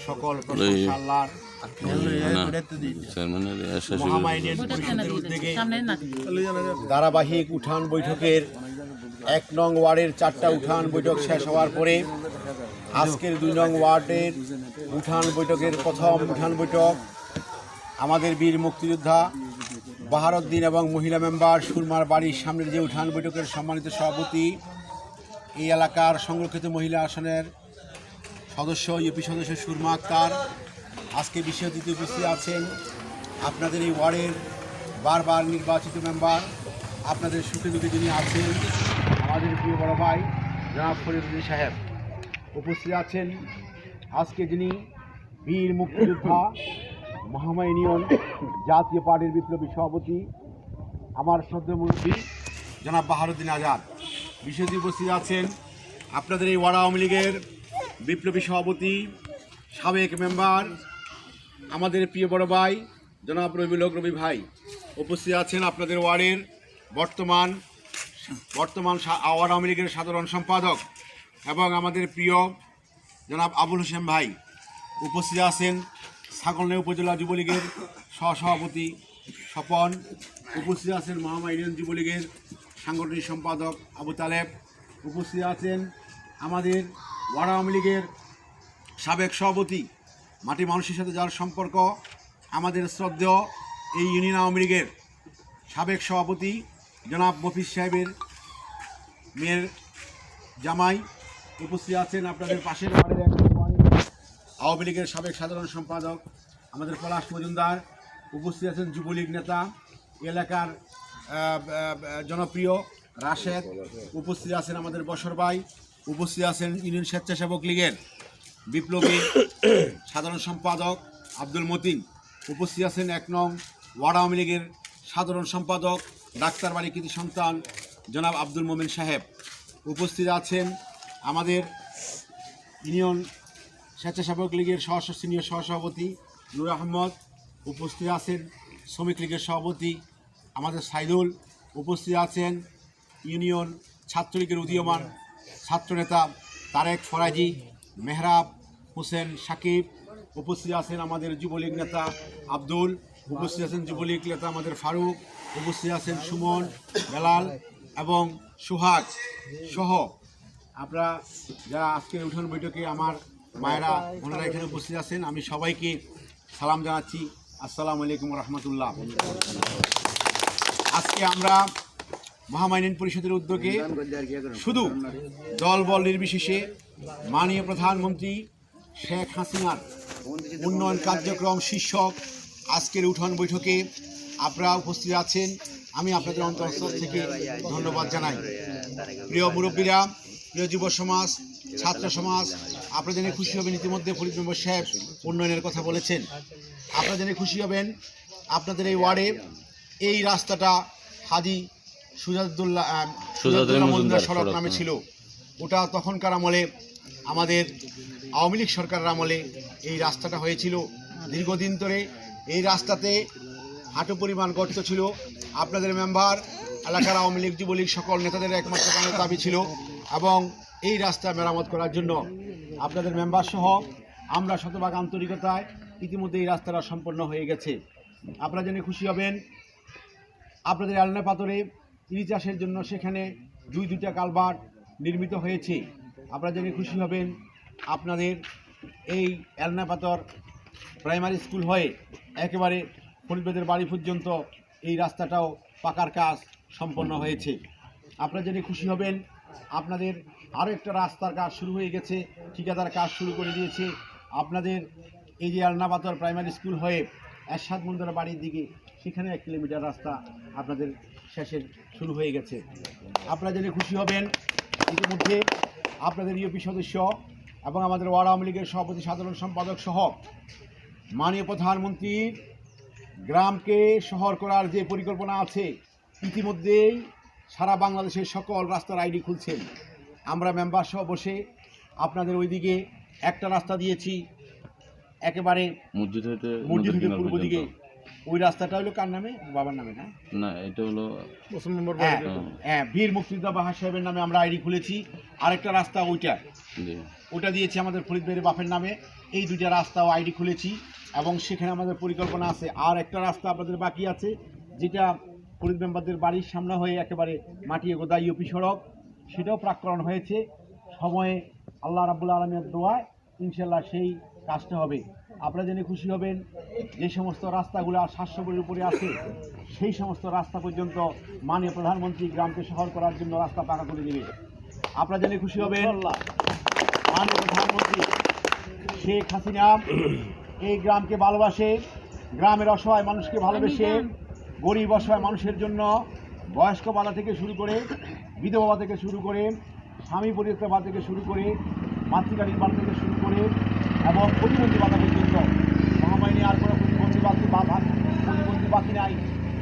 সকল প্রশংসা আল্লাহর। মহামাইনের পরিষদের উদ্যোগে ধারাবাহিক উঠান বৈঠকের ১ নং ওয়ার্ডের 4টা উঠান বৈঠক শেষ হওয়ার পরে আজকের 2 নং ওয়ার্ডের উঠান বৈঠকের প্রথম উঠান বৈঠক আমাদের বীর মুক্তিযোদ্ধা বাহারউদ্দিন এবং মহিলা মেম্বার সুরমার বাড়ির সামনের যে উঠান বৈঠকের সম্মানিত সভাপতি, এই এলাকার সংরক্ষিত মহিলা আসনের সদস্য ইউপি সদস্য সুরমা আক্তার আজকে বিশেষ অতিথি উপস্থিত আছেন। আপনাদের এই ওয়ার্ডের বারবার নির্বাচিত মেম্বার, আপনাদের সুখে দুঃখে যিনি আছেন আমাদের প্রিয় বড় ভাই জনাব ফরিদুদ্দিন সাহেব উপস্থিত আছেন। আজকে যিনি বীর মুক্তিযোদ্ধা মহামাই ইউনিয়ন জাতীয় পার্টির বিপ্লবী সভাপতি আমার শ্রদ্ধেয় মুরব্বী জনাব বাহারউদ্দিন আজাদ বিশেষ উপস্থিত আছেন। আপনাদের এই ওয়ার্ড আওয়ামী লীগের বিপ্লবী সভাপতি সাবেক মেম্বার আমাদের প্রিয় বড় ভাই জনাব রবি ভাই উপস্থিত আছেন। আপনাদের ওয়ার্ডের বর্তমান ওয়ার্ড আওয়ামী লীগের সাধারণ সম্পাদক এবং আমাদের প্রিয় জনাব আবুল হোসেন ভাই উপস্থিত আছেন। ছাগলনাইয়া উপজেলা যুবলীগের সহসভাপতি স্বপন উপস্থিত আছেন। মহামাই ইউনিয়ন যুবলীগের সাংগঠনিক সম্পাদক আবু তালেব উপস্থিত আছেন। আমাদের ওয়ার্ড আওয়ামী লীগের সাবেক সভাপতি, মাটি মানুষের সাথে যার সম্পর্ক, আমাদের শ্রদ্ধেয় এই ইউনিয়ন আওয়ামী লীগের সাবেক সভাপতি জনাব মফিজ সাহেবের মেয়ের জামাই উপস্থিত আছেন। আপনাদের পাশের ওয়ার্ডের আওয়ামী লীগের সাবেক সাধারণ সম্পাদক আমাদের পলাশ মজুমদার উপস্থিত আছেন। যুবলীগ নেতা এলাকার জনপ্রিয় রাশেদ উপস্থিত আছেন। আমাদের বশর ভাই উপস্থিত আছেন। ইউনিয়ন স্বেচ্ছাসেবক লীগের বিপ্লবী সাধারণ সম্পাদক আব্দুল মতিন উপস্থিত আছেন। 1 নং ওয়ার্ড আওয়ামী লীগের সাধারণ সম্পাদক ডাক্তার বাড়ি কৃতি সন্তান জনাব আব্দুল মোমেন সাহেব উপস্থিত আছেন। আমাদের ইউনিয়ন স্বেচ্ছাসেবক লীগের সিনিয়র সহসভাপতি নূর আহমদ উপস্থিত আছেন। শ্রমিক লীগের সভাপতি আমাদের সাইদুল উপস্থিত আছেন। ইউনিয়ন ছাত্রলীগের উদীয়মান ছাত্রনেতা তারেক ফরাজি, মেহরাব হোসেন সাকিব উপস্থিত আছেন। আমাদের যুবলীগ নেতা আব্দুল উপস্থিত আছেন। যুবলীগ নেতা আমাদের ফারুক উপস্থিত আছেন। সুমন, বেলাল এবং সুহাগ সহ আপনারা যারা আজকের উঠান বৈঠকে আমার মায়েরা বোনেরা এখানে উপস্থিত আছেন, আমি সবাইকে সালাম জানাচ্ছি। আসসালামু আলাইকুম রহমতুল্লাহ। আজকে আমরা মহামাই ইউনিয়ন পরিষদের উদ্যোগে শুধু দলবল নির্বিশেষে মাননীয় প্রধানমন্ত্রী শেখ হাসিনার উন্নয়ন কার্যক্রম শীর্ষক আজকের উঠান বৈঠকে আপনারা উপস্থিত আছেন। আমি আপনাদের অন্তঃস্থল থেকে ধন্যবাদ জানাই। প্রিয় মুরব্বীরা, প্রিয় যুব সমাজ, ছাত্র সমাজ, আপনারা জেনে খুশি হবেন ইতিমধ্যে ফরিদ মেম্বার সাহেব উন্নয়নের কথা বলেছেন। আপনারা জেনে খুশি হবেন আপনাদের এই ওয়ার্ডে এই রাস্তাটা হাজি সুজাদুল্লাহ মজুমদার সড়ক নামে ছিল। ওটা তখনকার আমলে আমাদের আওয়ামী লীগ সরকারের আমলে এই রাস্তাটা হয়েছিল। দীর্ঘদিন ধরে এই রাস্তাতে হাঁটু পরিমাণ গর্ত ছিল। আপনাদের মেম্বার, এলাকার আওয়ামী লীগ যুবলীগ সকল নেতাদের একমাত্র দাবি ছিল এবং এই রাস্তা মেরামত করার জন্য আপনাদের মেম্বার সহ আমরা শতভাগ আন্তরিকতায় ইতিমধ্যে এই রাস্তাটা সম্পন্ন হয়ে গেছে। আপনারা জেনে খুশি হবেন আপনাদের এলনা পাথরে ইরি চাষের জন্য সেখানে দুইটা কালভার্ট নির্মিত হয়েছে। আপনারা জেনে খুশি হবেন আপনাদের এই এলনা পাথর প্রাইমারি স্কুল হয়ে একেবারে ফরিদদের বাড়ি পর্যন্ত এই রাস্তাটাও পাকার কাজ সম্পন্ন হয়েছে। আপনারা জেনে খুশি হবেন আপনাদের আরও একটা রাস্তার কাজ শুরু হয়ে গেছে, ঠিকাদার কাজ শুরু করে দিয়েছে। আপনাদের এই যে আলনাবাতর প্রাইমারি স্কুল হয়ে এরশাদ মন্দিরের বাড়ির দিকে সেখানে 1 কিলোমিটার রাস্তা আপনাদের শেষের শুরু হয়ে গেছে। আপনারা জেনে খুশি হবেন ইতিমধ্যে আপনাদের ইউপি সদস্য এবং আমাদের ওয়ার্ড আওয়ামী লীগের সভাপতি সাধারণ সম্পাদক সহ মাননীয় প্রধানমন্ত্রীর গ্রামকে শহর করার যে পরিকল্পনা আছে, ইতিমধ্যেই সারা বাংলাদেশের সকল রাস্তার আইডি খুলছেন। আমরা মেম্বার সহ বসে আপনাদের ওইদিকে একটা রাস্তা দিয়েছি একেবারে মসজিদ হতে পূর্ব দিকে। ওই রাস্তাটা হলো কার নামে? বাবার নামে না? না, এটা হলো বীর মুক্তিযোদ্ধা বাহার সাহেবের নামে আমরা আইডি খুলেছি। আরেকটা রাস্তা ওইটা ওটা দিয়েছি আমাদের ফরিদ ভাইয়ের বাপের নামে। এই দুইটা রাস্তাও আইডি খুলেছি এবং সেখানে আমাদের পরিকল্পনা আছে। আর একটা রাস্তা আপনাদের বাকি আছে, যেটা ফরিদ মেম্বারদের বাড়ির সামনে হয়ে একেবারে মাটি গোদা ইউপি সড়ক, সেটাও প্রাক্কলন হয়েছে। সময়ে আল্লাহ রাব্বুল আলামিনের দোয়ায় ইনশাল্লাহ সেই কাজটা হবে। আপনারা জেনে খুশি হবেন, যে সমস্ত রাস্তাগুলো 700 কোটির উপরে আছে সেই সমস্ত রাস্তা পর্যন্ত মাননীয় প্রধানমন্ত্রী গ্রামকে শহর করার জন্য রাস্তা পাকা করে দেবে। আপনারা জেনে খুশি হবেন, মাননীয় প্রধানমন্ত্রী শেখ হাসিনা এই গ্রামকে ভালোবাসে, গ্রামের অসহায় মানুষকে ভালোবেসে গরিব অসহায় মানুষের জন্য বয়স্ক ভাতা থেকে শুরু করে বিধবা ভাতা থেকে শুরু করে স্বামী পরিত্যক্ত ভাতা থেকে শুরু করে মাতৃকালীন ভাতা থেকে শুরু করে এবং প্রতিবন্ধী ভাতা পর্যন্ত মহামারী আর কোনো প্রতিবন্ধী বাকি নাই।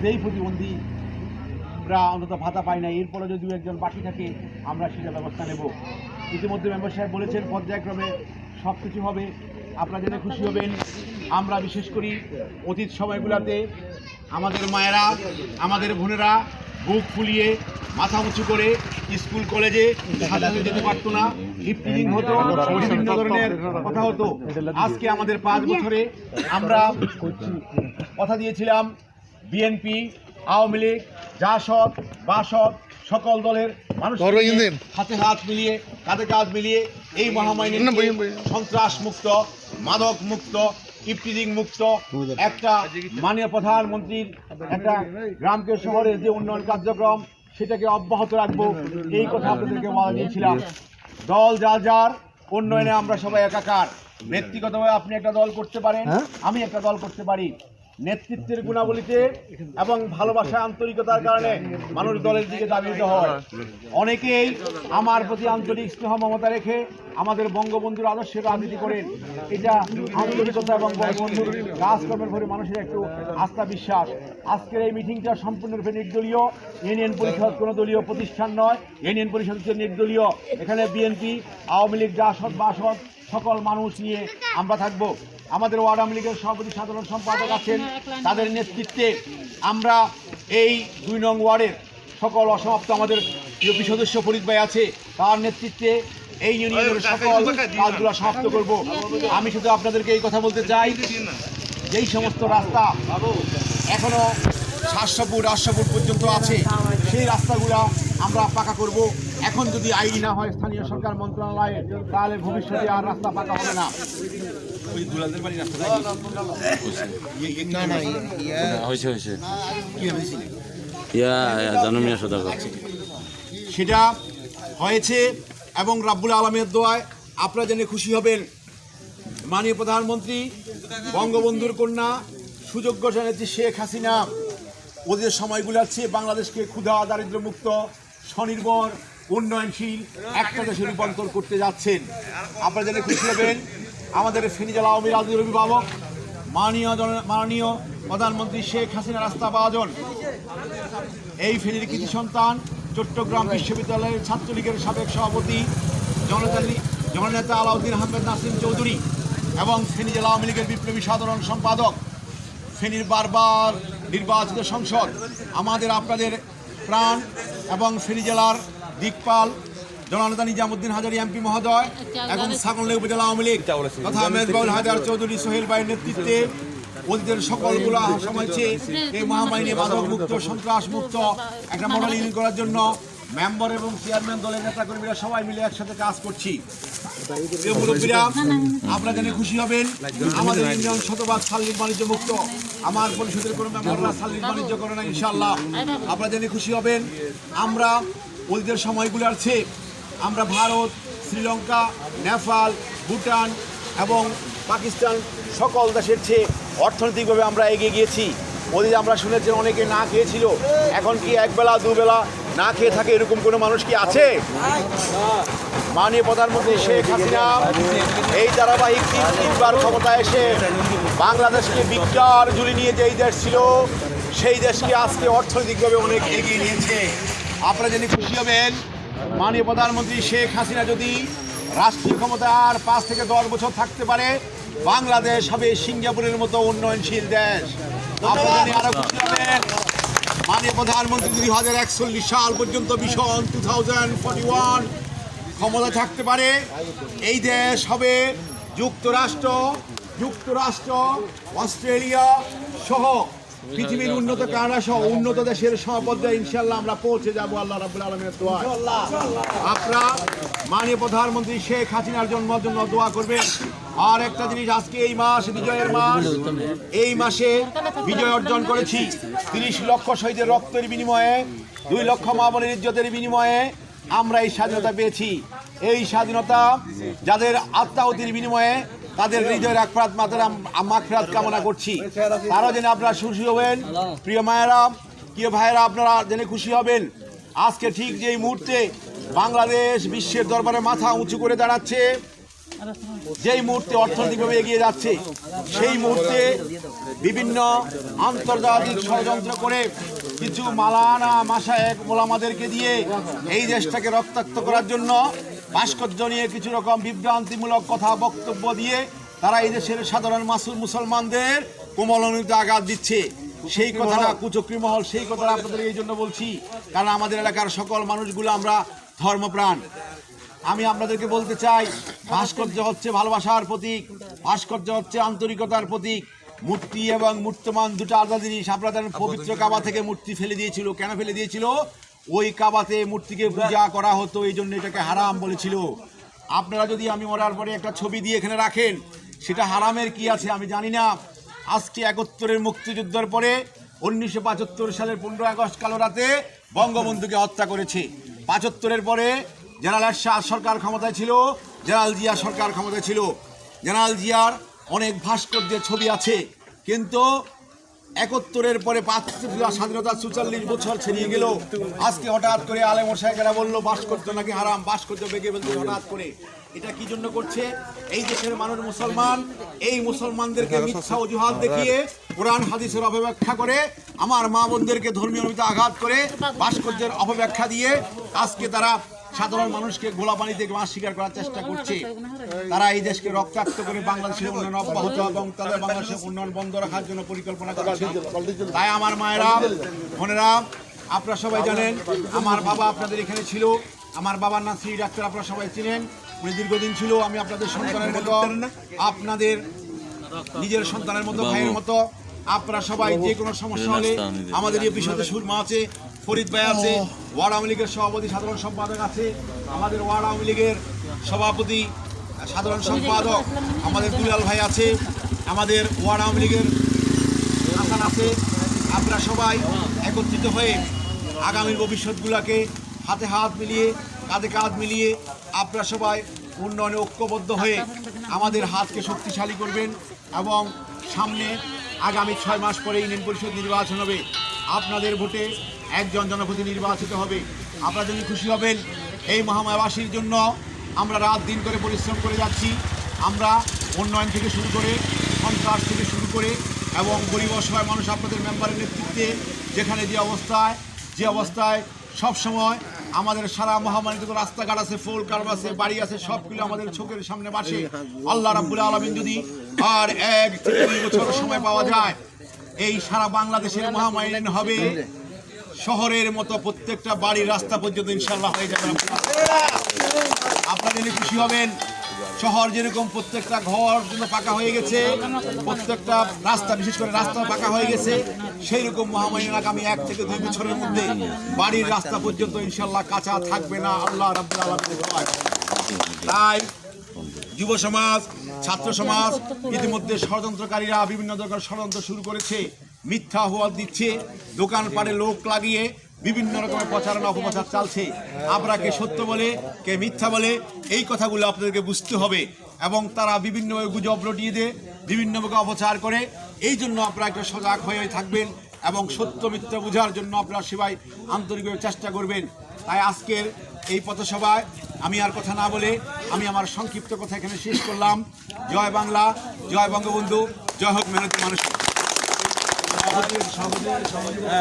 যেই প্রতিবন্ধীরা অন্তত ভাতা পায় না, এরপরে যদি একজন বাকি থাকে আমরা সেটা ব্যবস্থা নেব। ইতিমধ্যে মেম্বার সাহেব বলেছেন পর্যায়ক্রমে সব কিছু হবে। আপনারা জেনে খুশি হবেন, আমরা বিশেষ করি অতীত সময়গুলোতে আমাদের মায়েরা আমাদের বোনেরা বুক ফুলিয়ে মাথা উঁচু করে স্কুল কলেজে সাজাতে যেতে পারতো না, লিফটিং হতো, বিভিন্ন ধরনের কথা হতো। আজকে আমাদের 5 বছরে আমরা কথা দিয়েছিলাম বিএনপি, আওয়ামী লীগ, জাসদ, বাসদ সকল দলের মানুষ হাতে হাত মিলিয়ে কাঁধে কাঁধ মিলিয়ে এই মহামারী সন্ত্রাস মুক্ত, মাদক মুক্ত, ইফটিজিং মুক্ত একটা মাননীয় প্রধানমন্ত্রীর একটা গ্রামকে শহরের যে উন্নয়ন কার্যক্রম সেটাকে অব্যাহত রাখবো, এই কথা আপনাদেরকে বলা দিয়েছিলাম। দল যার যার উন্নয়নে আমরা সবাই একাকার। ব্যক্তিগতভাবে আপনি একটা দল করতে পারেন, আমি একটা দল করতে পারি। নেতৃত্বের গুণাবলীতে এবং ভালোবাসা আন্তরিকতার কারণে মানুষ দলের দিকে দাবিত হয়। অনেকেই আমার প্রতি আন্তরিক স্নেহ মমতা রেখে আমাদের বঙ্গবন্ধুর আদর্শের রাজনীতি করেন। এটা আন্তরিকতা এবং বঙ্গবন্ধুর কাজকর্মের উপরে মানুষের একটু আস্থা বিশ্বাস। আজকের এই মিটিংটা সম্পূর্ণরূপে নির্দলীয়। ইউনিয়ন পরিষদ কোনো দলীয় প্রতিষ্ঠান নয়, ইউনিয়ন পরিষদ হচ্ছে নির্দলীয়। এখানে বিএনপি, আওয়ামী লীগ, জাসদ, বাসদ সকল মানুষ নিয়ে আমরা থাকবো। আমাদের ওয়ার্ড আওয়ামী লীগের সভাপতি সাধারণ সম্পাদক আছেন, তাদের নেতৃত্বে আমরা এই 2 নং ওয়ার্ডের সকল অসমাপ্ত আমাদের ইউপি সদস্য ফরিদ ভাই আছে, তার নেতৃত্বে এই ইউনিয়নের সকল কাজগুলো সমাপ্ত করব। আমি শুধু আপনাদেরকে এই কথা বলতে চাই, যেই সমস্ত রাস্তা এখনো 700 ফুট 800 ফুট পর্যন্ত আছে সেই রাস্তাগুলো আমরা পাকা করব। এখন যদি আইডি না হয় স্থানীয় সরকার মন্ত্রণালয়ে, তাহলে ভবিষ্যতে আর রাস্তা পাকা হবে না। সেটা হয়েছে এবং রাব্বুল আলামিনের দোয়ায় আপনারা জেনে খুশি হবেন, মাননীয় প্রধানমন্ত্রী বঙ্গবন্ধুর কন্যা সুযোগ্য নেত্রী শেখ হাসিনা ওদের সময়গুলোর চেয়ে বাংলাদেশকে ক্ষুধা দারিদ্র মুক্ত স্বনির্ভর উন্নয়নশীল একটা দেশে রূপান্তর করতে আপনারা জেনে খুশি হবেন। আমাদের ফেনী জেলা আওয়ামী রাজনীতির অভিভাবক মাননীয় প্রধানমন্ত্রী শেখ হাসিনার আস্থাভাজন এই ফেনীর কৃতি সন্তান চট্টগ্রাম বিশ্ববিদ্যালয়ের ছাত্রলীগের সাবেক সভাপতি জননেতা আলাউদ্দিন আহমেদ নাসিম চৌধুরী এবং ফেনী জেলা আওয়ামী লীগের বিপ্লবী সাধারণ সম্পাদক, ফেনীর বারবার নির্বাচিত সংসদ, আমাদের আপনাদের প্রাণ এবং ফেনী জেলার দিকপাল জননেতা নিজামুদ্দিন হাজারী এমপি মহোদয় এবং ছাগলনাইয়া উপজেলা আওয়ামী লীগ তথা মেজবাউল হায়দার চৌধুরী সোহেল ভাইয়ের নেতৃত্বে অতীতের সকলগুলো সমাজে এই মহামারী মাদক মুক্ত সন্ত্রাস মুক্ত একটা মডেল ইউনিয়ন করার জন্য মেম্বার এবং চেয়ারম্যান দলের নেতাকর্মীরা সবাই মিলে একসাথে কাজ করছি। মুরব্বীরা আপনারা জেনে খুশি হবেন, আমাদের ইউনিয়ন শতভাগ শারীরিক বাণিজ্য মুক্ত। আমার পরিষদের কোনো মেম্বাররা শারীরিক বাণিজ্য করে না ইনশাআল্লাহ। আপনারা জেনে খুশি হবেন, আমরা অতীতের সময়গুলোর চেয়ে আমরা ভারত, শ্রীলঙ্কা, নেপাল, ভুটান এবং পাকিস্তান সকল দেশের চেয়ে অর্থনৈতিকভাবে আমরা এগিয়ে গিয়েছি। ওদিকে আমরা শুনেছি অনেকে না খেয়েছিল, এখন কি একবেলা দুবেলা না খেয়ে থাকে এরকম কোনো মানুষ কি আছে? মাননীয় প্রধানমন্ত্রী শেখ হাসিনা এই ধারাবাহিক 3বার ক্ষমতায় এসে বাংলাদেশকে বিজ্ঞার ঝুলি নিয়ে যেই দেশ ছিল সেই দেশকে আজকে অর্থনৈতিকভাবে অনেক এগিয়ে নিয়েছে। আপনারা জেনে খুশি হবেন, মাননীয় প্রধানমন্ত্রী শেখ হাসিনা যদি রাষ্ট্রীয় ক্ষমতা আর 5 থেকে 10 বছর থাকতে পারে, বাংলাদেশ হবে সিঙ্গাপুরের মতো উন্নয়নশীল দেশ। আপনারা আরো খুশি হবেন, মাননীয় প্রধানমন্ত্রী 2041 সাল পর্যন্ত ভিশন 2041 ক্ষমতা থাকতে পারে এই দেশ হবে যুক্তরাষ্ট্র অস্ট্রেলিয়া সহ পৃথিবীর উন্নত কানাডা সহ উন্নত দেশের পর্যায়ে ইনশাল্লাহ আমরা পৌঁছে যাবো আল্লাহ রাব্বুল আলামিনের দোয়ায়। আপনারা মাননীয় প্রধানমন্ত্রী শেখ হাসিনার জন্য দোয়া করবেন। আর একটা জিনিস, আজকে এই মাস বিজয়ের মাস, এই মাসে বিজয় অর্জন করেছি 30 লক্ষ শহীদের রক্তের বিনিময়ে, 2 লক্ষ মা বোনের ইজ্জতের বিনিময়ে আমরা এই স্বাধীনতা পেয়েছি। এই স্বাধীনতা যাদের আত্মাহুতির বিনিময়ে তাদের হৃদয়ের মাগফিরাত কামনা করছি। তারা যেন আপনারা খুশি হবেন। প্রিয় মায়েরা, প্রিয় ভাইয়েরা, আপনারা জেনে খুশি হবেন আজকে ঠিক যেই মুহূর্তে বাংলাদেশ বিশ্বের দরবারে মাথা উঁচু করে দাঁড়াচ্ছে, যেই মুহূর্তে অর্থনৈতিকভাবে এগিয়ে যাচ্ছে, সেই মুহূর্তে বিভিন্ন আন্তর্জাতিক ষড়যন্ত্র করে কিছু মালানা মাশায়েখ মোলামাদেরকে দিয়ে এই দেশটাকে রক্তাক্ত করার জন্য ভাস্কর্য নিয়ে কিছু রকম বিভ্রান্তিমূলক কথা বক্তব্য দিয়ে তারা এই দেশের সাধারণ মুসলমানদের কোমলমতিতে আঘাত দিচ্ছে। সেই কথাটা কুচক্রী মহল, সেই কথাটা আপনাদের এই জন্য বলছি কারণ আমাদের এলাকার সকল মানুষগুলো আমরা ধর্মপ্রাণ। আমি আপনাদেরকে বলতে চাই, ভাস্কর্য হচ্ছে ভালোবাসার প্রতীক, ভাস্কর্য হচ্ছে আন্তরিকতার প্রতীক। মূর্তি এবং মূর্তিমান দুটো আলাদা জিনিস। আপনাদের পবিত্র কাবা থেকে মূর্তি ফেলে দিয়েছিল, কেন ফেলে দিয়েছিল? ওই কাবাতে মূর্তিকে পূজা করা হতো, এই জন্য এটাকে হারাম বলেছিল। আপনারা যদি আমি মরার পরে একটা ছবি দিয়ে এখানে রাখেন, সেটা হারামের কি আছে আমি জানি না। আজকে 71-এর মুক্তিযুদ্ধের পরে 1975 সালের 15 আগস্ট কালো রাতে বঙ্গবন্ধুকে হত্যা করেছে। 75-এর পরে জেনারেল এরশাদ সরকার ক্ষমতায় ছিল, জেনারেল জিয়া সরকার ক্ষমতায় ছিল। জেনারেল জিয়ার অনেক ভাস্কর্যের ছবি আছে, কিন্তু 71-এর পরে স্বাধীনতা 44 বছর ছেড়িয়ে গেল। আজকে হঠাৎ করে আলেম সাহেবেরা বললো ভাস্কর্য নাকি হারাম, ভাস্কর্য বেগে বলতে হঠাৎ করে। এটা কি জন্য করছে? এই দেশের মানুষ মুসলমান, এই মুসলমানদেরকে মিথ্যা অজুহাত দেখিয়ে কোরআন হাদিসের অপব্যাখ্যা করে, আমার মা বোনদেরকে ধর্মীয় অনুভূতি আঘাত করে, ভাস্কর্যের অপব্যাখ্যা দিয়ে আজকে তারা সাধারণ মানুষকে গোলা পানি থেকে মাছ শিকার করার চেষ্টা করছে। তারা এই দেশকে রক্তাক্ত করে বাংলাদেশের উন্নয়ন অব্যাহত এবং তাদের বাংলাদেশের উন্নয়ন বন্ধ রাখার জন্য পরিকল্পনা করছে। তাই আমার মায়েরা, বোনেরা, আপনারা সবাই জানেন আমার বাবা আপনাদের এখানে ছিল। আমার বাবার নাম শ্রী ডাক্তার, আপনারা সবাই চিনেন। উনি দীর্ঘদিন ছিল। আমি আপনাদের সন্তানের মতো, আপনাদের নিজের সন্তানের মতো, ভাইয়ের মতো। আপনারা সবাই যে কোনো সমস্যা হলে আমাদের এই বিষয়ে সুরমা আছে, ফরিদ ভাই আছে, ওয়ার্ড আওয়ামী লীগের সভাপতি সাধারণ সম্পাদক আছে, আমাদের ওয়ার্ড আওয়ামী লীগের সভাপতি সাধারণ সম্পাদক আমাদের দুলাল ভাই আছে, আমাদের ওয়ার্ড আওয়ামী লীগের হাসান আছে। আপনারা সবাই একত্রিত হয়ে আগামীর ভবিষ্যৎগুলোকে হাতে হাত মিলিয়ে, কাঁধে কাঁধ মিলিয়ে আপনারা সবাই উন্নয়নে ঐক্যবদ্ধ হয়ে আমাদের হাতকে শক্তিশালী করবেন। এবং সামনে আগামী 6 মাস পরে ইউনিয়ন পরিষদ নির্বাচন হবে। আপনাদের ভোটে একজন জনপ্রতিনিধি নির্বাচিত হবে। আপনারা যদি খুশি হবেন। এই মহামায়াবাসীর জন্য আমরা রাত দিন করে পরিশ্রম করে যাচ্ছি। আমরা উন্নয়ন থেকে শুরু করে, সন্ত্রাস থেকে শুরু করে এবং গরিব অসহায় মানুষ আপনাদের মেম্বারের নেতৃত্বে যেখানে যে অবস্থায় সবসময় আমাদের সারা মহামারীতে রাস্তাঘাট আছে, ফুল কারব আছে, বাড়ি আছে, সবগুলো আমাদের চোখের সামনে বাসে। আল্লাহ রাব্বুল আলামিন যদি আর 1 থেকে 2 বছর সময় পাওয়া যায়, এই সারা বাংলাদেশের মহামারী হবে। শহরের মতো প্রত্যেকটা বাড়ির রাস্তা পর্যন্ত ইনশাল্লাহ হয়ে যাবে। আপনারা জেনে খুশি হবেন। শহর যেরকম প্রত্যেকটা ঘর জন্য পাকা হয়ে গেছে, প্রত্যেকটা রাস্তা, বিশেষ করে রাস্তা পাকা হয়ে গেছে, সেই রকম মহামারীর আগামী 1 থেকে 2 বছরের মধ্যে বাড়ির রাস্তা পর্যন্ত ইনশাল্লাহ কাঁচা থাকবে না, আল্লাহ রাব্বুল আলামিনের দোয়ায়। তাই যুব সমাজ, ছাত্র সমাজ ইতিমধ্যে ষড়যন্ত্রকারীরা বিভিন্ন ধরনের ষড়যন্ত্র শুরু করেছে, মিথ্যা অপবাদ দিচ্ছে, দোকানপাটে লোক লাগিয়ে বিভিন্ন রকমের প্রচারণা অপপ্রচার চলছে। আপনারা কে সত্য বলে, কে মিথ্যা বলে, এই কথাগুলো আপনাদেরকে বুঝতে হবে। এবং তারা বিভিন্নভাবে গুজব রটিয়ে দেয়, বিভিন্নভাবে অপচার করে। এই জন্য আপনারা একটা সজাগ হয়ে থাকবেন এবং সত্য মিথ্যা বোঝার জন্য আপনারা সবাই আন্তরিকভাবে চেষ্টা করবেন। তাই আজকের এই পথসভায় আমি আর কথা না বলে আমি আমার সংক্ষিপ্ত কথা এখানে শেষ করলাম। জয় বাংলা, জয় বঙ্গবন্ধু, জয় হোক মেহনতি মানুষ।